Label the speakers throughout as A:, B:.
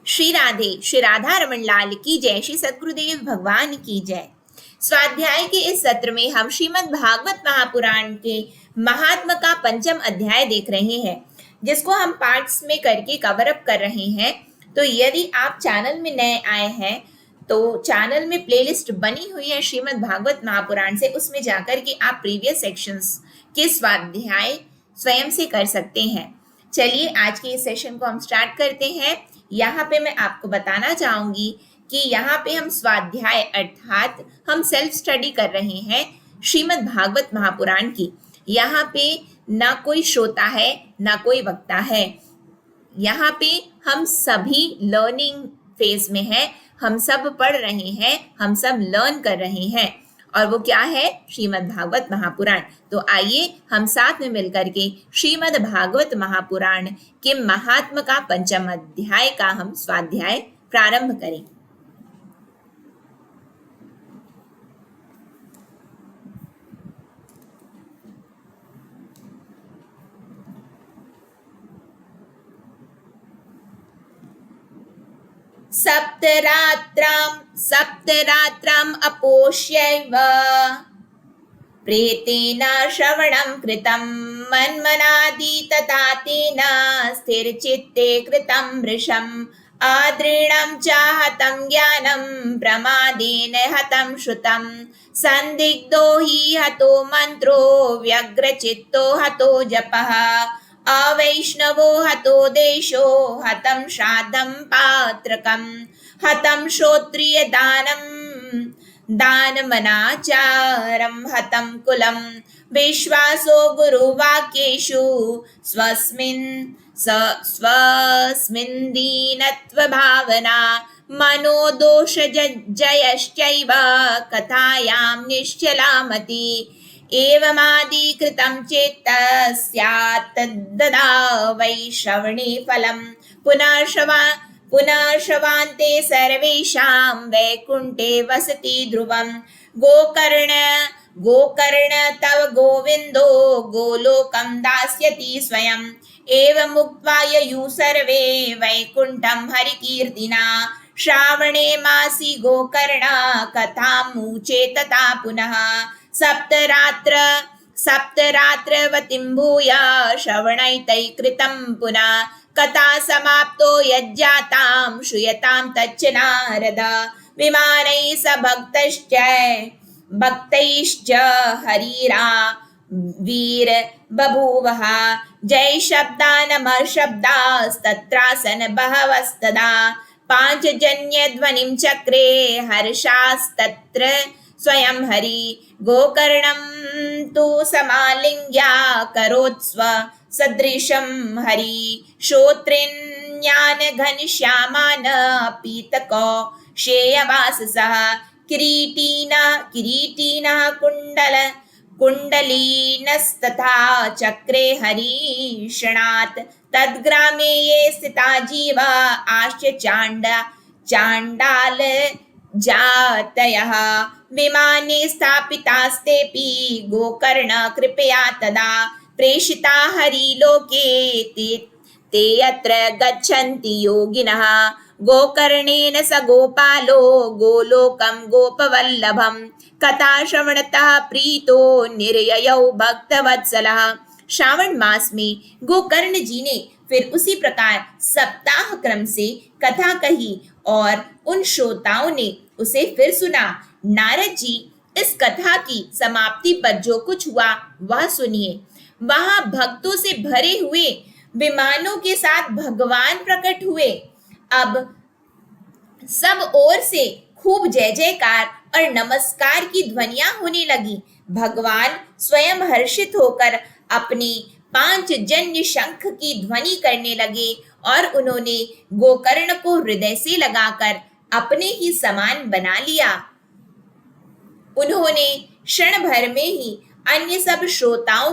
A: श्री राधे, श्री राधा रमन लाल की जय, श्री सद्गुरुदेव भगवान की जय। स्वाध्याय के इस सत्र में हम श्रीमद् भागवत महापुराण के महात्म का पंचम अध्याय देख रहे हैं, जिसको हम पार्ट्स में करके कवर अप कर रहे हैं। तो यदि आप चैनल में नए आए हैं तो चैनल में प्लेलिस्ट बनी हुई है श्रीमद् भागवत महापुराण से, उसमें जाकर के आप प्रीवियस सेक्शंस के स्वाध्याय स्वयं से कर सकते हैं। चलिए आज के इस सेशन को हम स्टार्ट करते हैं। यहाँ पे मैं आपको बताना चाहूंगी कि यहाँ पे हम स्वाध्याय अर्थात हम सेल्फ स्टडी कर रहे हैं श्रीमद् भागवत महापुराण की। यहाँ पे ना कोई श्रोता है ना कोई वक्ता है, यहाँ पे हम सभी लर्निंग फेज में हैं, हम सब पढ़ रहे हैं, हम सब लर्न कर रहे हैं, और वो क्या है? श्रीमद् भागवत महापुराण। तो आइए हम साथ में मिलकर के श्रीमद् भागवत महापुराण के महात्म का पंचम अध्याय का हम स्वाध्याय प्रारंभ करें। सप्तरात्रम् अपोष्यैव प्रेतेन श्रवणं कृतं मन्मनादि तथा तेन स्थिरचित्ते कृतं वृषम् आदृढं च हतं ज्ञानं प्रमादेन हतं श्रुतं संदिग्धो हि हतो मन्त्रो व्यग्रचित्तो हतो जपः अवैष्णवो हतो देशो हतं श्राद्धं पात्रकं हतं श्रोत्रियदानं दानमनाचारं हतं कुलं विश्वासो गुरुवाक्येषु स्वस्मिन् दीनत्वभावना मनोदोषजयश्चैव कथायां निश्चलामति एवमादिकृतं चेत् स्यात् तद्ददा वै श्रवणे फलं पुनः श्रवान्ते सर्वेषां वैकुण्ठे वसति ध्रुवं गोकर्ण तव गोविन्दो गोलोकं दास्यति स्वयम् एवमुक्त्वा ययुः सर्वे वैकुण्ठं हरिकीर्तिना श्रावणे मासि गोकर्ण कथामुचे तथा पुनः सप्तरात्रवतीं भूय श्रवणैतै कृतं पुनः कथा समाप्तो यज्जातां श्रूयतां तच्च नारद विमानैः स भक्तैश्च हरिरा वीर बभूवः जय शब्दानमः शब्दास्तत्रासन बहवस्तदा पाञ्चजन्यध्वनिं चक्रे हर्षास्तत्र स्वयं हरि गोकर्णं तु समालिङ्ग्या करोत्स्व सदृशं हरि श्रोत्रिण्यानघनश्यामान पीतको शेयवाससः किरीटिनः कुण्डलीनस्तथा चक्रे हरिषणात् तद्ग्रामे ये स्थिता जीवा आश्च चाण्डाल जातयः विमाने स्थापितास्तेऽपि गोकर्ण कृपया तदा प्रेषिता हरिलोके ते यत्र गच्छन्ति योगिनः गोकर्णेन स गोपालो गोलोकं गोपवल्लभं कथाश्रवणतः प्रीतो निर्ययौ भक्तवत्सलः। श्रावण मास में गोकर्ण जी ने फिर उसी प्रकार सप्ताह क्रम से कथा कही और उन श्रोताओं ने उसे फिर सुना। नारद जी, इस कथा की समाप्ति पर जो कुछ हुआ वह सुनिए। वहां भक्तों से भरे हुए विमानों के साथ भगवान प्रकट हुए। अब सब ओर से खूब जय जयकार और नमस्कार की ध्वनियां होने लगी। भगवान स्वयं हर्षित होकर अपनी 5 जन्य शंख की ध्वनि करने लगे और उन्होंने गोकर्ण को हृदय से लगाकर अपने ही समान बना लिया। उन्होंने क्षण भर में ही अन्य सब श्रोताओं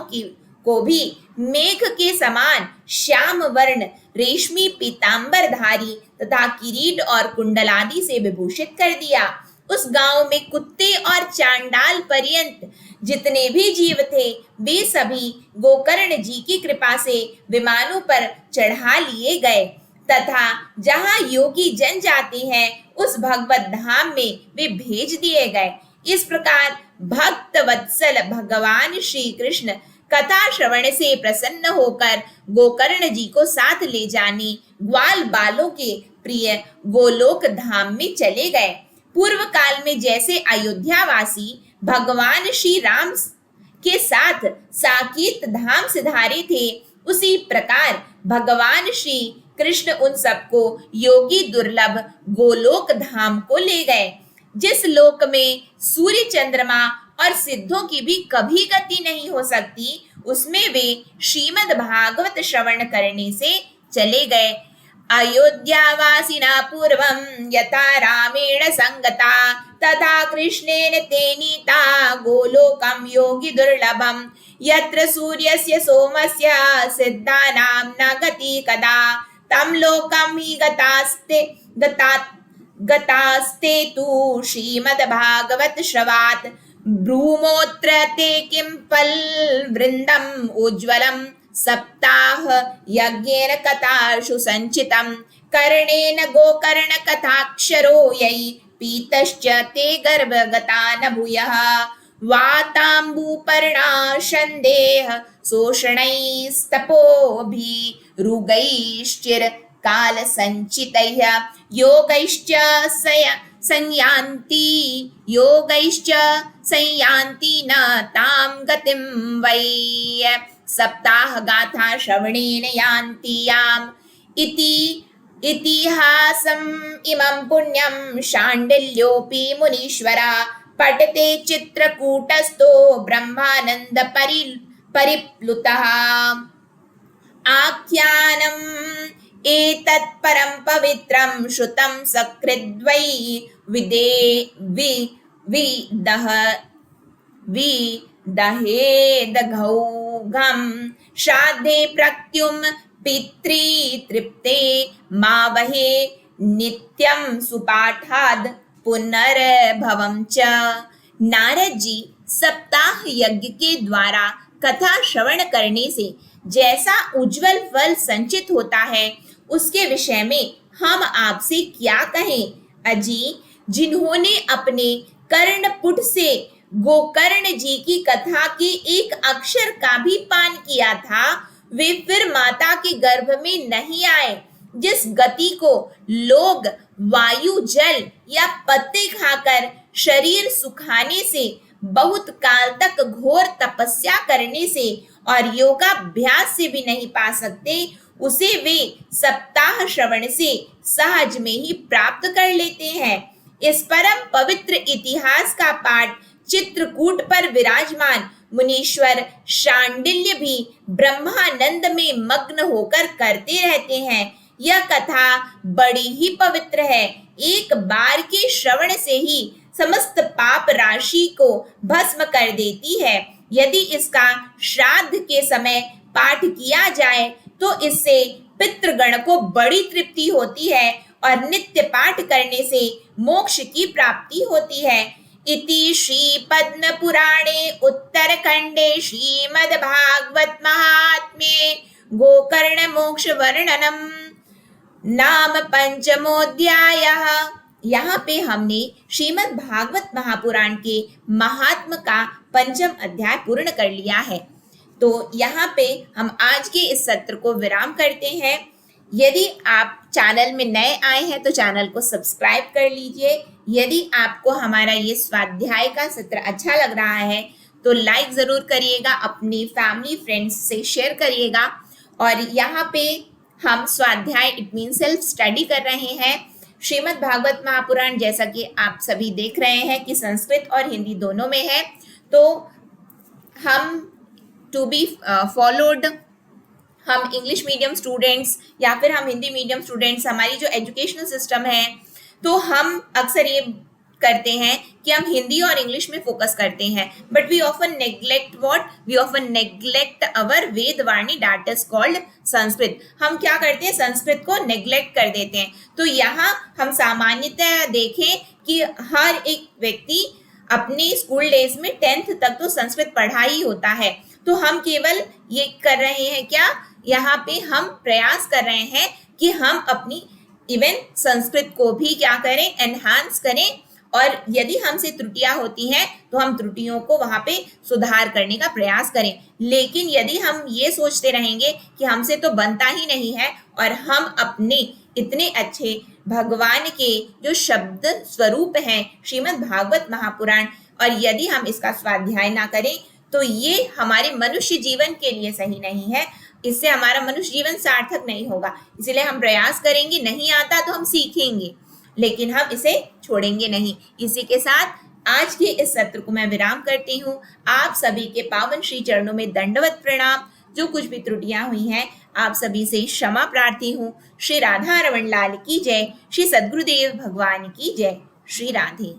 A: को भी मेघ के समान श्याम वर्ण रेशमी पीतांबरधारी तथा किरीट और कुंडलादि से विभूषित कर दिया। उस गांव में कुत्ते और चांडाल पर्यंत जितने भी जीव थे वे सभी गोकर्ण जी की कृपा से विमानों पर चढ़ा लिए गए। तथा जहाँ योगी जन जाते हैं उस भगवत धाम में वे भेज दिए गए। इस प्रकार भक्त वत्सल भगवान श्री कृष्ण कथा श्रवण से प्रसन्न होकर गोकर्ण जी को साथ ले जाने ग्वाल बालों के प्रिय गोलोक धाम में चले गए। पूर्व काल में जैसे अयोध्यावासी भगवान श्री राम के साथ साकेत धाम सिधारे थे, उसी प्रकार भगवान श्री कृष्ण उन सबको योगी दुर्लभ गोलोक धाम को ले गए, जिस लोक में सूर्य चंद्रमा और सिद्धों की भी कभी गति नहीं हो सकती, उसमें वे श्रीमद् भागवत श्रवण करने से चले गए। अयोध्यावासिना पूर्वं यथा रामेण संगता तथा कृष्णेन ते नीता गोलोकं योगी दुर्लभं यत्र सूर्यस्य सोमस्य सिद्धानां न गति कदा तं लोकं हि गतास्ते तु श्रीमद्भागवत श्रवात् ब्रूमोऽत्र ते किं फलवृन्दम् उज्ज्वलं सप्ताह यज्ञेन कथासु संचितं कर्णेन गोकर्ण कथाक्षरो यै पीतश्च ते गर्भगता न भूयः वाताम्बूपर्णा संदेह शोषणैस्तपोभिरुगैश्चिर काल संचितैः योगैश्च संयान्ति न तां गतिं वै सप्ताह गाथा श्रवणेन यान्ति याम् इतिहासम् इमं पुण्यं शाण्डिल्योऽपि मुनीश्वरा पठते चित्रकूटस्थो ब्रह्मानन्द परिप्लुतः आख्यानम् एतत् परं पवित्रं श्रुतं सकृद्वै विदहेदघौघं श्राद्धे प्रत्युम पितृतृप्ते मावहे नित्यं सुपाठाद पुनर्भवं च। नारद जी सप्ताह यज्ञ के द्वारा कथा श्रवण करने से जैसा उज्जवल फल संचित होता है, उसके विषय में हम आपसे क्या कहें। अजी, जिन्होंने अपने कर्णपुट से गोकर्ण जी की कथा के एक अक्षर का भी पान किया था, वे फिर माता के गर्भ में नहीं आए। जिस गति को लोग वायु, जल या पत्ते खाकर शरीर सुखाने से, बहुत काल तक घोर तपस्या करने से और योगाभ्यास से भी नहीं पा सकते, उसे वे सप्ताह श्रवण से सहज में ही प्राप्त कर लेते हैं। इस परम पवित्र इतिहास का पाठ चित्रकूट पर विराजमान मुनीश्वर शांडिल्य भी ब्रह्मानंद में मग्न होकर करते रहते हैं। यह कथा बड़ी ही पवित्र है। एक बार के श्रवण से ही समस्त पाप राशि को भस्म कर देती है। यदि इसका श्राद्ध के समय पाठ किया जाए तो इससे पितृगण को बड़ी तृप्ति होती है और नित्य पाठ करने से मोक्ष की प्राप्ति होती है। इति श्री पद्म पुराणे उत्तरखंडे श्रीमद्भागवत महात्म्ये गोकर्ण मोक्ष वर्णनम नाम पंचमोऽध्यायः। यहाँ पे हमने श्रीमद् भागवत महापुराण के महात्म का पंचम अध्याय पूर्ण कर लिया है। तो यहाँ पे हम आज के इस सत्र को विराम करते हैं। यदि आप चैनल में नए आए हैं तो चैनल को सब्सक्राइब कर लीजिए। यदि आपको हमारा ये स्वाध्याय का सत्र अच्छा लग रहा है तो लाइक ज़रूर करिएगा, अपनी फैमिली फ्रेंड्स से शेयर करिएगा। और यहाँ पे हम स्वाध्याय इट मीन सेल्फ स्टडी कर रहे हैं। श्रीमद् भागवत महापुराण जैसा कि आप सभी देख रहे हैं कि संस्कृत और हिंदी दोनों में है, तो हम टू बी फॉलोड, हम इंग्लिश मीडियम स्टूडेंट्स या फिर हम हिंदी मीडियम स्टूडेंट्स, हमारी जो एजुकेशनल सिस्टम है, तो हम अक्सर ये करते हैं कि हम हिंदी और इंग्लिश में फोकस करते हैं, but we often neglect our वेदवाणी दैट इज कॉल्ड संस्कृत। हम क्या करते हैं, संस्कृत को नेग्लेक्ट कर देते हैं। तो यहाँ हम सामान्यतः देखें कि हर एक व्यक्ति अपने स्कूल डेज में 10th तक तो संस्कृत पढ़ा ही होता है, तो हम केवल ये कर रहे हैं क्या, यहाँ पे हम प्रयास कर रहे हैं कि हम अपनी इवन संस्कृत को भी क्या करें, एनहांस करें, और यदि हमसे त्रुटियां होती हैं तो हम त्रुटियों को वहां पे सुधार करने का प्रयास करें। लेकिन यदि हम ये सोचते रहेंगे कि हमसे तो बनता ही नहीं है और हम अपने इतने अच्छे भगवान के जो शब्द स्वरूप हैं श्रीमद् भागवत महापुराण, और यदि हम इसका स्वाध्याय ना करें तो ये हमारे मनुष्य जीवन के लिए सही नहीं है, इससे हमारा मनुष्य जीवन सार्थक नहीं होगा। इसलिए हम प्रयास करेंगे, नहीं आता तो हम सीखेंगे, लेकिन हम इसे छोड़ेंगे नहीं। इसी के साथ आज के इस सत्र को मैं विराम करती हूँ। आप सभी के पावन श्री चरणों में दंडवत प्रणाम। जो कुछ भी त्रुटियां हुई हैं आप सभी से क्षमा प्रार्थी हूँ। श्री राधा रमण लाल की जय, श्री सद्गुरुदेव भगवान की जय। श्री राधे।